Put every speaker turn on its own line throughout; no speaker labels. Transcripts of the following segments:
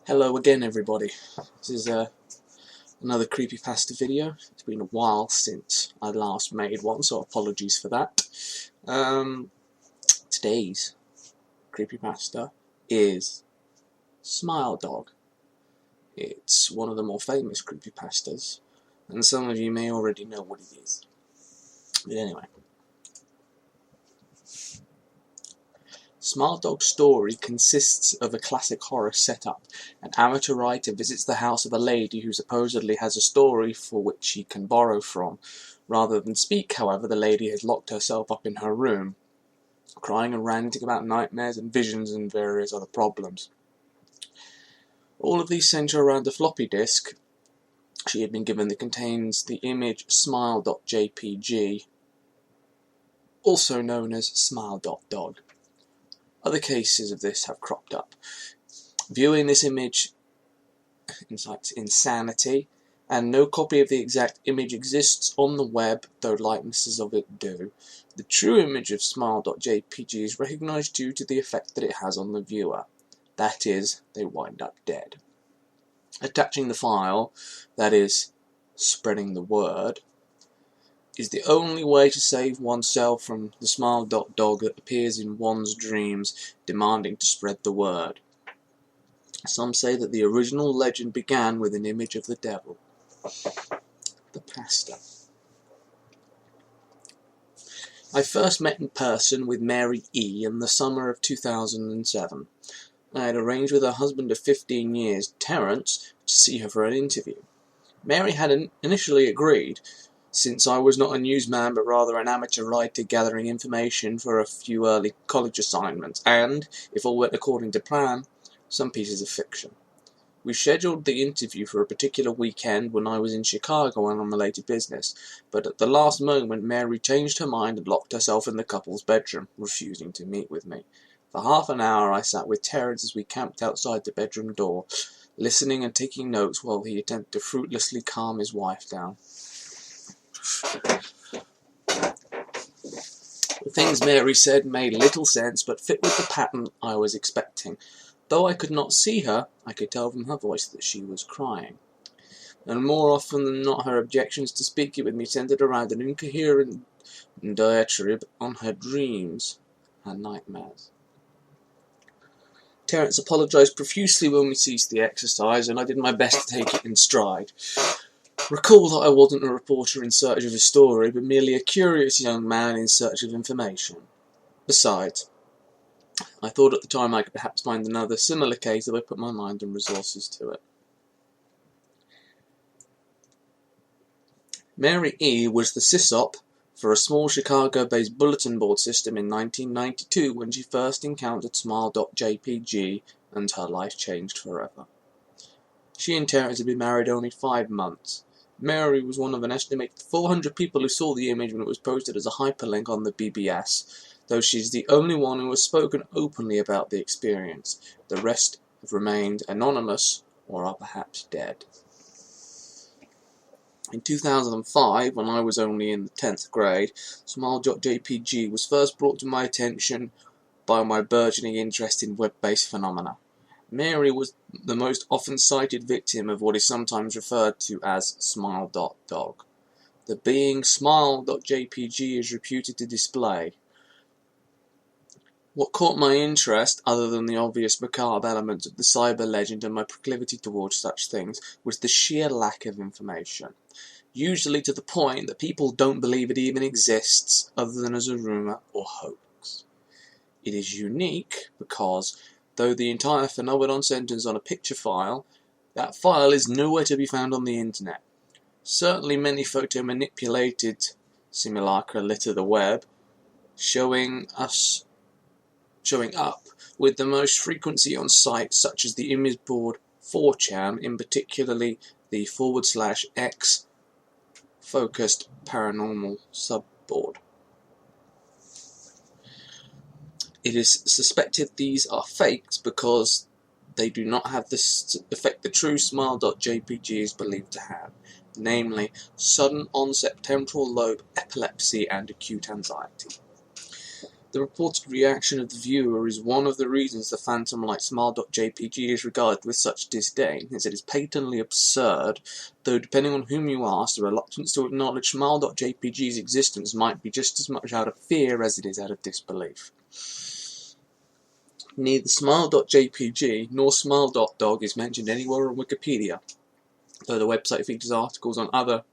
Hello again, everybody. This is another creepypasta video. It's been a while since I last made one, so apologies for that. Today's creepypasta is Smile.dog. It's one of the more famous creepypastas, and some of you may already know what it is. But anyway. Smile.dog's story consists of a classic horror setup. An amateur writer visits the house of a lady who supposedly has a story for which he can borrow from. Rather than speak, however, the lady has locked herself up in her room, crying and ranting about nightmares and visions and various other problems. All of these centre around a floppy disk she had been given that contains the image smile.jpg, also known as smile.dog. Other cases of this have cropped up. Viewing this image incites insanity, and no copy of the exact image exists on the web, though likenesses of it do. The true image of smile.jpg is recognised due to the effect that it has on the viewer. That is, they wind up dead. Attaching the file, that is, spreading the word, is the only way to save oneself from the smile.dog that appears in one's dreams, demanding to spread the word. Some say that the original legend began with an image of the devil. The pasta. I first met in person with Mary E. in the summer of 2007. I had arranged with her husband of 15 years, Terence, to see her for an interview. Mary had initially agreed, since I was not a newsman but rather an amateur writer gathering information for a few early college assignments and, if all went according to plan, some pieces of fiction. We scheduled the interview for a particular weekend when I was in Chicago on unrelated business, but at the last moment Mary changed her mind and locked herself in the couple's bedroom, refusing to meet with me. For half an hour I sat with Terence as we camped outside the bedroom door, listening and taking notes while he attempted to fruitlessly calm his wife down. The things Mary said made little sense, but fit with the pattern I was expecting. Though I could not see her, I could tell from her voice that she was crying. And more often than not, her objections to speaking with me centered around an incoherent diatribe on her dreams and nightmares. Terence apologized profusely when we ceased the exercise, and I did my best to take it in stride. Recall that I wasn't a reporter in search of a story, but merely a curious young man in search of information. Besides, I thought at the time I could perhaps find another similar case if I put my mind and resources to it. Mary E. was the sysop for a small Chicago-based bulletin board system in 1992 when she first encountered smile.jpg, and her life changed forever. She and Terence had been married only 5 months. Mary was one of an estimated 400 people who saw the image when it was posted as a hyperlink on the BBS, though she's the only one who has spoken openly about the experience. The rest have remained anonymous or are perhaps dead. In 2005, when I was only in the 10th grade, smile.jpg was first brought to my attention by my burgeoning interest in web-based phenomena. Mary was the most often cited victim of what is sometimes referred to as smile.dog. The being smile.jpg is reputed to display. What caught my interest, other than the obvious macabre elements of the cyber legend and my proclivity towards such things, was the sheer lack of information. Usually to the point that people don't believe it even exists, other than as a rumour or hoax. It is unique because, though the entire phenomenon centers on a picture file, that file is nowhere to be found on the internet. Certainly many photo-manipulated simulacra litter the web, showing up with the most frequency on sites such as the image board 4chan, in particularly the /x focused paranormal subboard. It is suspected these are fakes because they do not have the effect the true smile.jpg is believed to have, namely sudden onset temporal lobe epilepsy and acute anxiety. The reported reaction of the viewer is one of the reasons the phantom like smile.jpg is regarded with such disdain, as it is patently absurd, though depending on whom you ask, the reluctance to acknowledge smile.jpg's existence might be just as much out of fear as it is out of disbelief. Neither smile.jpg nor smile.dog is mentioned anywhere on Wikipedia, though the website features articles on other,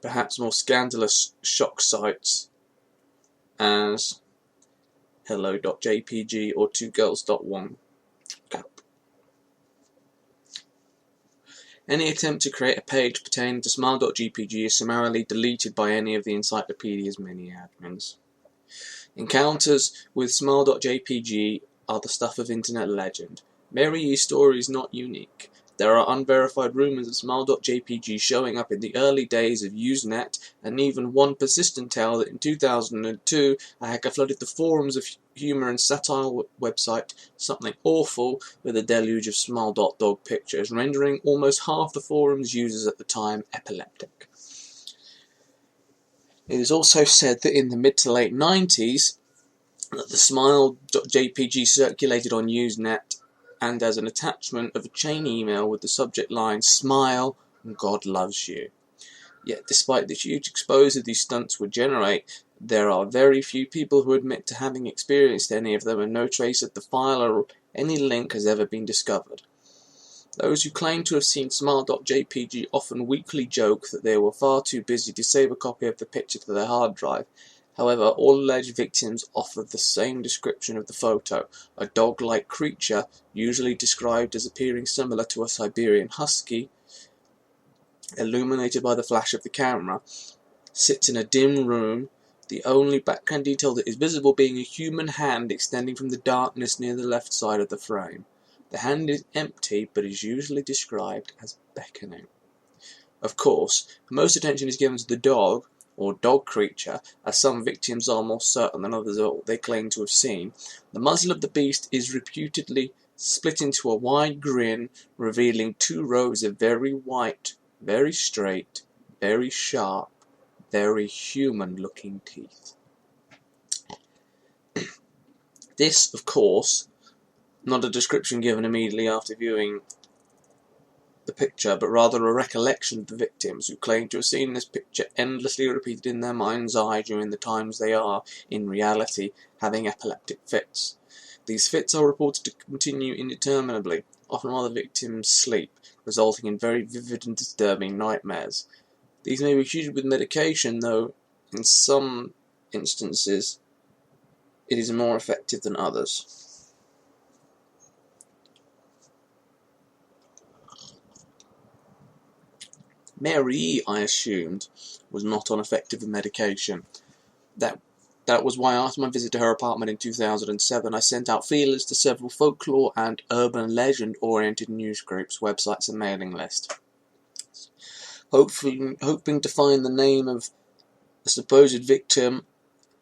perhaps more scandalous shock sites as hello.jpg or twogirls.one. Any attempt to create a page pertaining to smile.jpg is summarily deleted by any of the encyclopedia's many admins. Encounters with smile.jpg are the stuff of internet legend. Mary E's story is not unique. There are unverified rumours of smile.jpg showing up in the early days of Usenet, and even one persistent tale that in 2002 a hacker flooded the forums of humour and satire website Something Awful with a deluge of smile.dog pictures, rendering almost half the forum's users at the time epileptic. It is also said that in the mid to late 90s, that the smile.jpg circulated on Usenet and as an attachment of a chain email with the subject line, "Smile, God loves you." Yet despite the huge exposure these stunts would generate, there are very few people who admit to having experienced any of them, and no trace of the file or any link has ever been discovered. Those who claim to have seen smile.jpg often weakly joke that they were far too busy to save a copy of the picture to their hard drive. However, all alleged victims offer the same description of the photo: a dog-like creature, usually described as appearing similar to a Siberian husky, illuminated by the flash of the camera, sits in a dim room, the only background detail that is visible being a human hand extending from the darkness near the left side of the frame. The hand is empty, but is usually described as beckoning. Of course, most attention is given to the dog, or dog creature, as some victims are more certain than others of what they claim to have seen. The muzzle of the beast is reputedly split into a wide grin, revealing 2 rows of very white, very straight, very sharp, very human-looking teeth. This, of course, not a description given immediately after viewing the picture, but rather a recollection of the victims, who claim to have seen this picture endlessly repeated in their mind's eye during the times they are, in reality, having epileptic fits. These fits are reported to continue indeterminably, often while the victims sleep, resulting in very vivid and disturbing nightmares. These may be treated with medication, though in some instances it is more effective than others. Mary, I assumed, was not on effective medication. That was why after my visit to her apartment in 2007, I sent out feelers to several folklore and urban legend-oriented news groups, websites and mailing lists, hoping to find the name of a supposed victim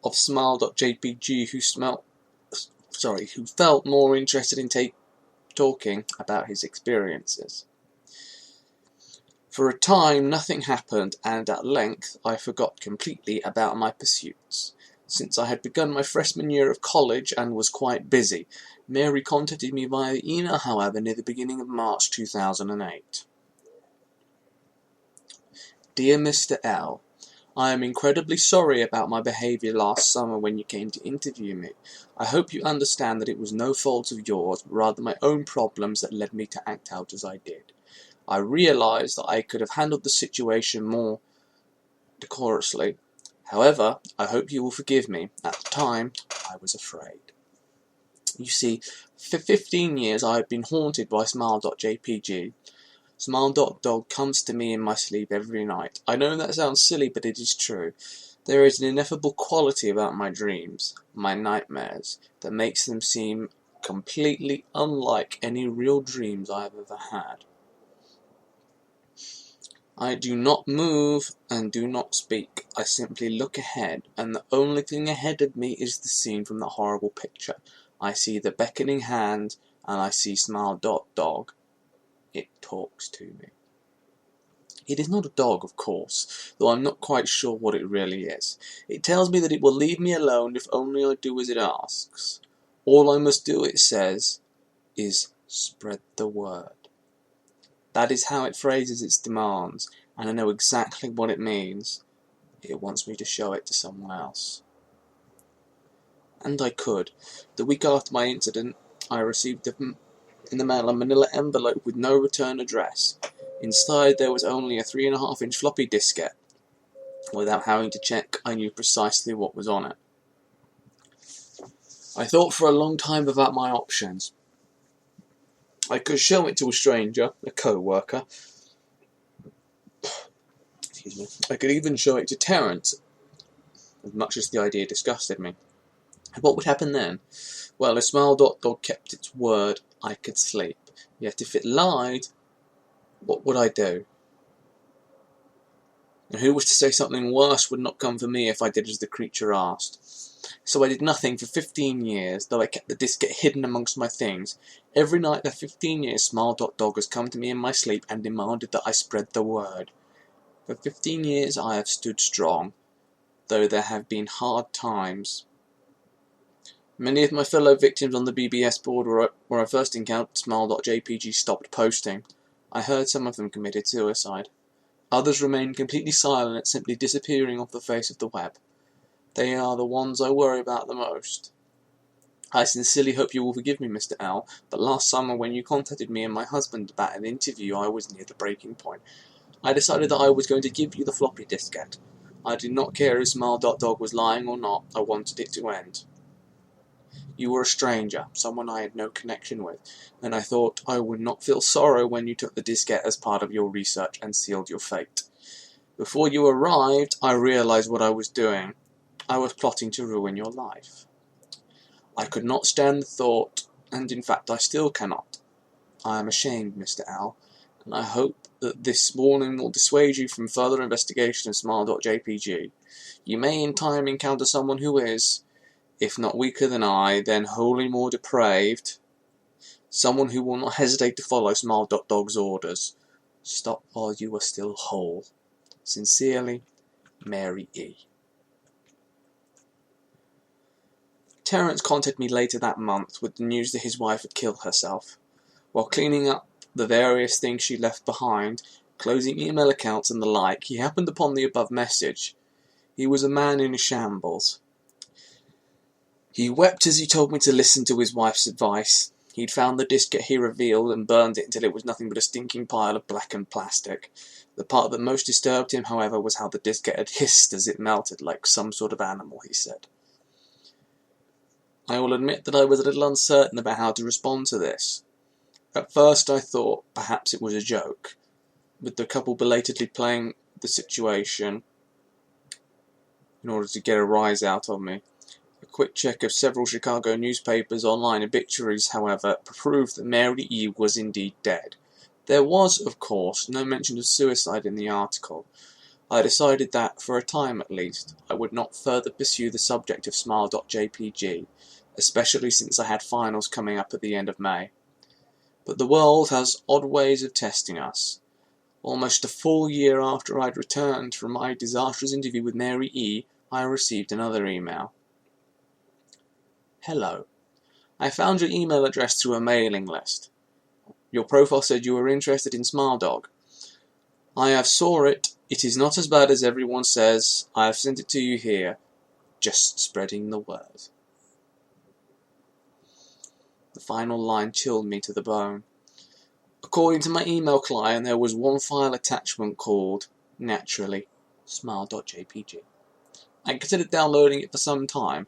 of smile.jpg who felt more interested in talking about his experiences. For a time nothing happened, and at length I forgot completely about my pursuits. Since I had begun my freshman year of college and was quite busy, Mary contacted me via email, however, near the beginning of March 2008. Dear Mr. L, I am incredibly sorry about my behaviour last summer when you came to interview me. I hope you understand that it was no fault of yours, but rather my own problems that led me to act out as I did. I realise that I could have handled the situation more decorously. However, I hope you will forgive me. At the time, I was afraid. You see, for 15 years I have been haunted by smile.jpg. Smile.dog comes to me in my sleep every night. I know that sounds silly, but it is true. There is an ineffable quality about my dreams, my nightmares, that makes them seem completely unlike any real dreams I have ever had. I do not move and do not speak. I simply look ahead, and the only thing ahead of me is the scene from that horrible picture. I see the beckoning hand, and I see smile.dog. It talks to me. It is not a dog, of course, though I'm not quite sure what it really is. It tells me that it will leave me alone if only I do as it asks. All I must do, it says, is spread the word. That is how it phrases its demands, and I know exactly what it means. It wants me to show it to someone else. And I could. The week after my incident, I received in the mail a manila envelope with no return address. Inside there was only a 3.5-inch floppy diskette. Without having to check, I knew precisely what was on it. I thought for a long time about my options. I could show it to a stranger, a co-worker. Excuse me. I could even show it to Terence, as much as the idea disgusted me. And what would happen then? Well, if Smile.dog kept its word, I could sleep. Yet if it lied, what would I do? And who was to say something worse would not come for me if I did as the creature asked? So I did nothing for 15 years, though I kept the diskette hidden amongst my things. Every night for 15 years, Smile.dog has come to me in my sleep and demanded that I spread the word. For 15 years I have stood strong, though there have been hard times. Many of my fellow victims on the BBS board where I first encountered smile.jpg stopped posting. I heard some of them committed suicide. Others remained completely silent, simply disappearing off the face of the web. They are the ones I worry about the most. I sincerely hope you will forgive me, Mr. L, but last summer when you contacted me and my husband about an interview, I was near the breaking point. I decided that I was going to give you the floppy diskette. I did not care if Smile.dog was lying or not. I wanted it to end. You were a stranger, someone I had no connection with, and I thought I would not feel sorrow when you took the diskette as part of your research and sealed your fate. Before you arrived, I realized what I was doing. I was plotting to ruin your life. I could not stand the thought, and in fact I still cannot. I am ashamed, Mr. L, and I hope that this warning will dissuade you from further investigation of smile.jpg. You may in time encounter someone who is, if not weaker than I, then wholly more depraved. Someone who will not hesitate to follow Smile.dog's orders. Stop while you are still whole. Sincerely, Mary E. Terence contacted me later that month with the news that his wife had killed herself. While cleaning up the various things she left behind, closing email accounts and the like, he happened upon the above message. He was a man in a shambles. He wept as he told me to listen to his wife's advice. He'd found the diskette he revealed and burned it until it was nothing but a stinking pile of blackened plastic. The part that most disturbed him, however, was how the diskette had hissed as it melted, like some sort of animal, he said. I will admit that I was a little uncertain about how to respond to this. At first I thought perhaps it was a joke, with the couple belatedly playing the situation in order to get a rise out of me. A quick check of several Chicago newspapers' online obituaries, however, proved that Mary E. was indeed dead. There was, of course, no mention of suicide in the article. I decided that, for a time at least, I would not further pursue the subject of smile.jpg, especially since I had finals coming up at the end of May. But the world has odd ways of testing us. Almost a full year after I'd returned from my disastrous interview with Mary E., I received another email. Hello. I found your email address through a mailing list. Your profile said you were interested in Smile.dog. I have saw it. It is not as bad as everyone says. I have sent it to you here. Just spreading the word. The final line chilled me to the bone. According to my email client, there was one file attachment called, naturally, smile.jpg. I considered downloading it for some time.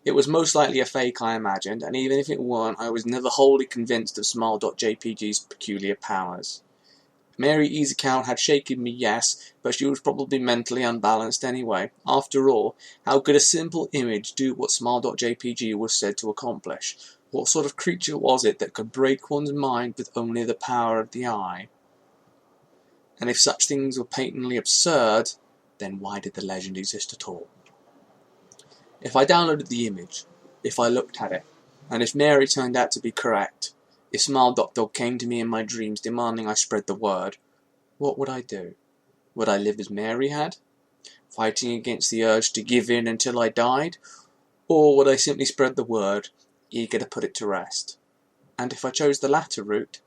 It was most likely a fake, I imagined, and even if it weren't, I was never wholly convinced of smile.jpg's peculiar powers. Mary E.'s account had shaken me, yes, but she was probably mentally unbalanced anyway. After all, how could a simple image do what smile.jpg was said to accomplish? What sort of creature was it that could break one's mind with only the power of the eye? And if such things were patently absurd, then why did the legend exist at all? If I downloaded the image, if I looked at it, and if Mary turned out to be correct, if Smile.dog came to me in my dreams demanding I spread the word, what would I do? Would I live as Mary had, fighting against the urge to give in until I died? Or would I simply spread the word, eager to put it to rest? And if I chose the latter route,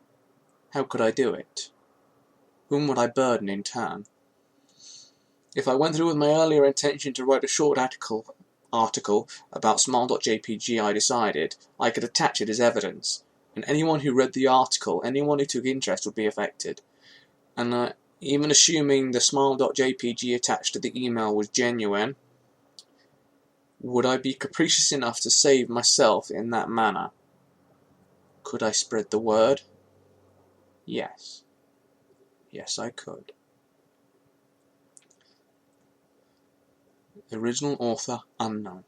how could I do it? Whom would I burden in turn? If I went through with my earlier intention to write a short article about smile.jpg, I decided I could attach it as evidence, and anyone who read the article, anyone who took interest, would be affected. And even assuming the smile.jpg attached to the email was genuine, would I be capricious enough to save myself in that manner? Could I spread the word? Yes. Yes, I could. Original author unknown.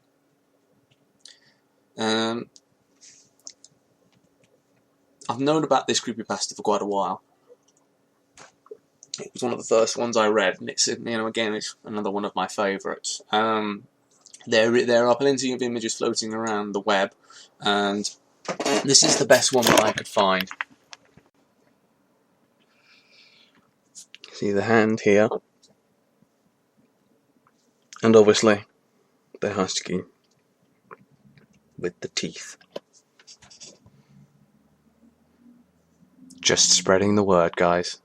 I've known about this creepypasta for quite a while. It was one of the first ones I read, and it's again it's another one of my favourites. There are plenty of images floating around the web, and this is the best one that I could find. See the hand here, and obviously the husky with the teeth. Just spreading the word, guys.